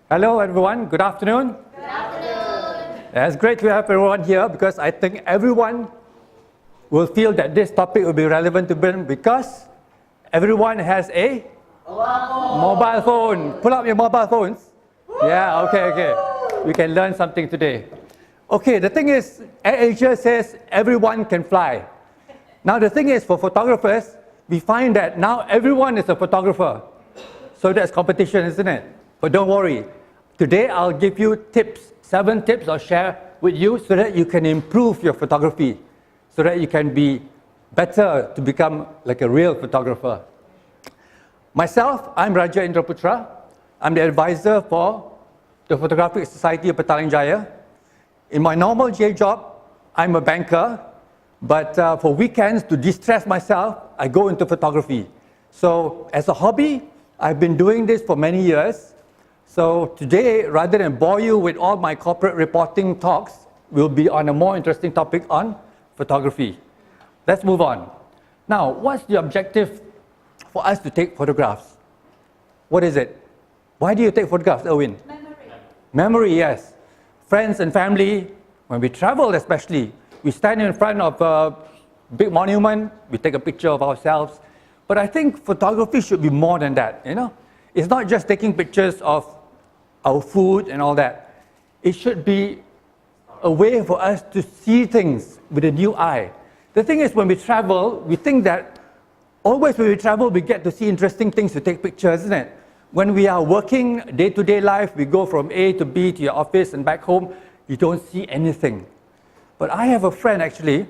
Hello everyone, good afternoon. Good afternoon. It's great to have everyone here because I think everyone will feel that this topic will be relevant to them because everyone has a mobile phone. Pull up your mobile phones. Yeah, okay. We can learn something today. Okay, the thing is, AirAsia says everyone can fly. Now the thing is, for photographers, we find that now everyone is a photographer. So that's competition, isn't it? But don't worry. Today I'll give you tips, 7 tips I'll share with you so that you can improve your photography, so that you can be better to become like a real photographer. Myself, I'm Raja Indra Putra. I'm the advisor for the Photographic Society of Petaling Jaya. In my normal day job, I'm a banker, but for weekends, to de-stress myself, I go into photography. So as a hobby, I've been doing this for many years. So today, rather than bore you with all my corporate reporting talks, we'll be on a more interesting topic on photography. Let's move on. Now, what's the objective for us to take photographs? What is it? Why do you take photographs, Erwin? Memory, yes. Friends and family, when we travel especially, we stand in front of a big monument, we take a picture of ourselves. But I think photography should be more than that, you know? It's not just taking pictures of our food and all that. It should be a way for us to see things with a new eye. The thing is, when we travel, we think that always when we travel, we get to see interesting things to take pictures, isn't it? When we are working day-to-day life, we go from A to B to your office and back home, you don't see anything. But I have a friend actually,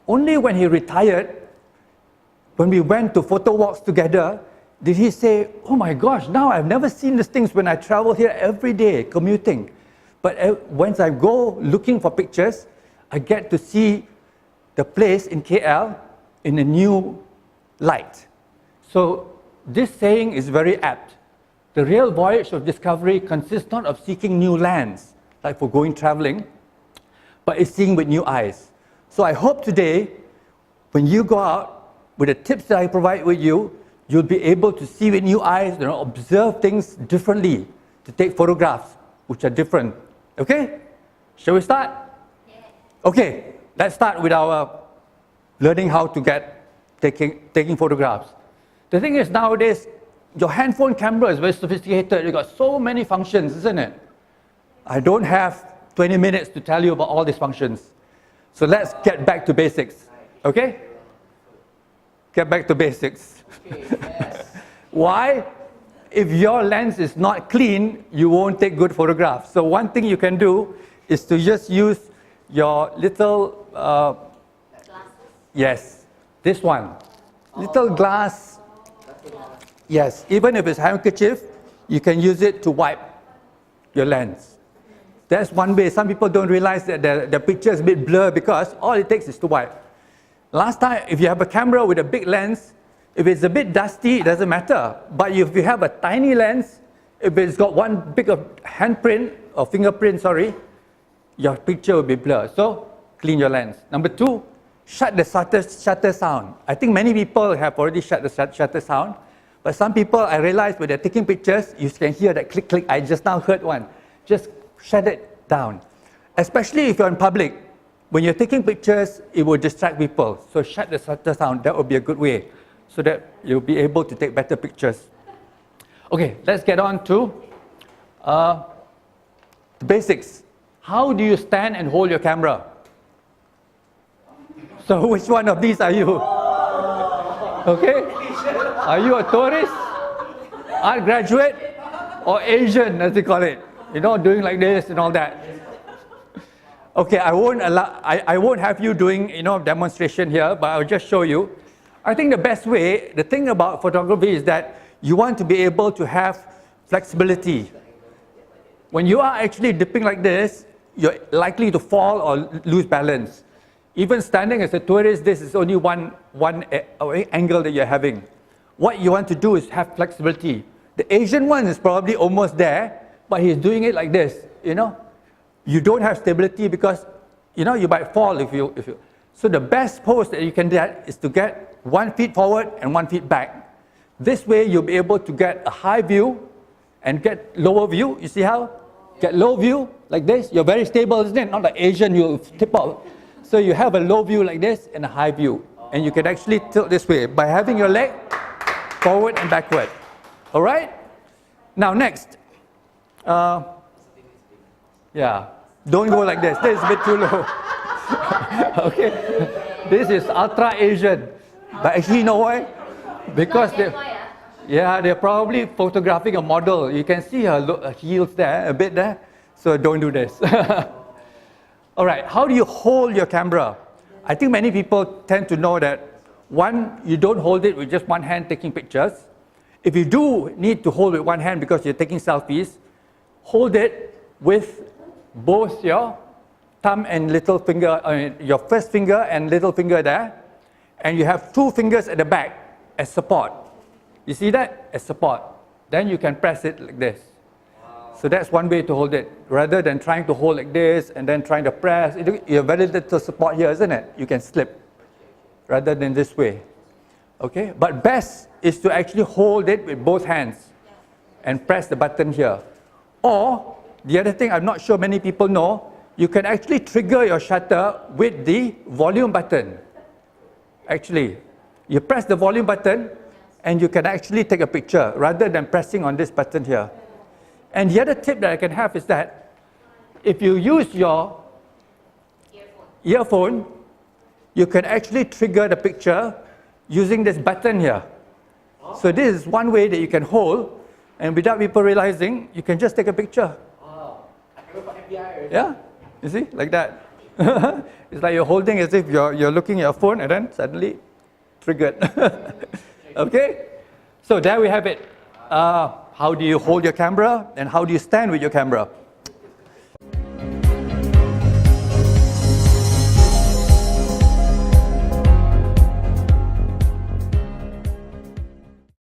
only when he retired, when we went to photo walks together, did he say, oh my gosh, now I've never seen these things when I travel here every day, commuting. But once I go looking for pictures, I get to see the place in KL in a new light. So this saying is very apt. The real voyage of discovery consists not of seeking new lands, like for going traveling, but it's seeing with new eyes. So I hope today, when you go out, with the tips that I provide with you, you'll be able to see with new eyes, observe things differently, to take photographs which are different. Okay? Shall we start? Yes. Okay, let's start with our learning how to get taking photographs. The thing is, nowadays, your handphone camera is very sophisticated. You've got so many functions, isn't it? I don't have 20 minutes to tell you about all these functions. So let's get back to basics. Okay? Get back to basics. Okay, yes. Why? If your lens is not clean, you won't take good photographs. So one thing you can do is to just use your little, yes, this one. Little glass. Yes, even if it's handkerchief, you can use it to wipe your lens. That's one way. Some people don't realize that the picture is a bit blurred because all it takes is to wipe. Last time, if you have a camera with a big lens, if it's a bit dusty, it doesn't matter. But if you have a tiny lens, if it's got one big handprint or fingerprint, your picture will be blurred. So clean your lens. Number 2, shut the shutter sound. I think many people have already shut the shutter sound. But some people, I realize when they're taking pictures, you can hear that click, click. I just now heard one. Just shut it down. Especially if you're in public. When you're taking pictures, it will distract people. So shut the shutter sound. That would be a good way so that you'll be able to take better pictures. Okay, let's get on to the basics. How do you stand and hold your camera? So which one of these are you? Okay? Are you a tourist, art graduate, or Asian, as they call it? You know, doing like this and all that. Okay, I won't have you doing, demonstration here, but I'll just show you. I think the best way, the thing about photography is that you want to be able to have flexibility. When you are actually dipping like this, you're likely to fall or lose balance. Even standing as a tourist, this is only one angle that you're having. What you want to do is have flexibility. The Asian one is probably almost there, but he's doing it like this, You don't have stability because, you might fall if you. So the best pose that you can get is to get 1 foot forward and 1 foot back. This way you'll be able to get a high view and get lower view. You see how? Get low view like this. You're very stable, isn't it? Not like Asian, you tip out. So you have a low view like this and a high view. And you can actually tilt this way by having your leg forward and backward. All right? Now next. Yeah, don't go like this. This is a bit too low. Okay? This is ultra Asian. But actually, you know why? Because they're probably photographing a model. You can see her heels there, a bit there. So don't do this. All right, how do you hold your camera? I think many people tend to know that, one, you don't hold it with just one hand taking pictures. If you do need to hold with one hand because you're taking selfies, hold it with both your thumb and little finger, your first finger and little finger there. And you have two fingers at the back as support. You see that? As support. Then you can press it like this. So that's one way to hold it. Rather than trying to hold like this and then trying to press, you have very little support here, isn't it? You can slip rather than this way. Okay? But best is to actually hold it with both hands and press the button here. Or, the other thing I'm not sure many people know, you can actually trigger your shutter with the volume button. Actually, you press the volume button and you can actually take a picture rather than pressing on this button here. And the other tip that I can have is that if you use your earphone, you can actually trigger the picture using this button here. So this is one way that you can hold, and without people realizing, you can just take a picture. Yeah, you see, like that. It's like you're holding as if you're looking at your phone and then suddenly triggered. Okay? So there we have it. How do you hold your camera and how do you stand with your camera?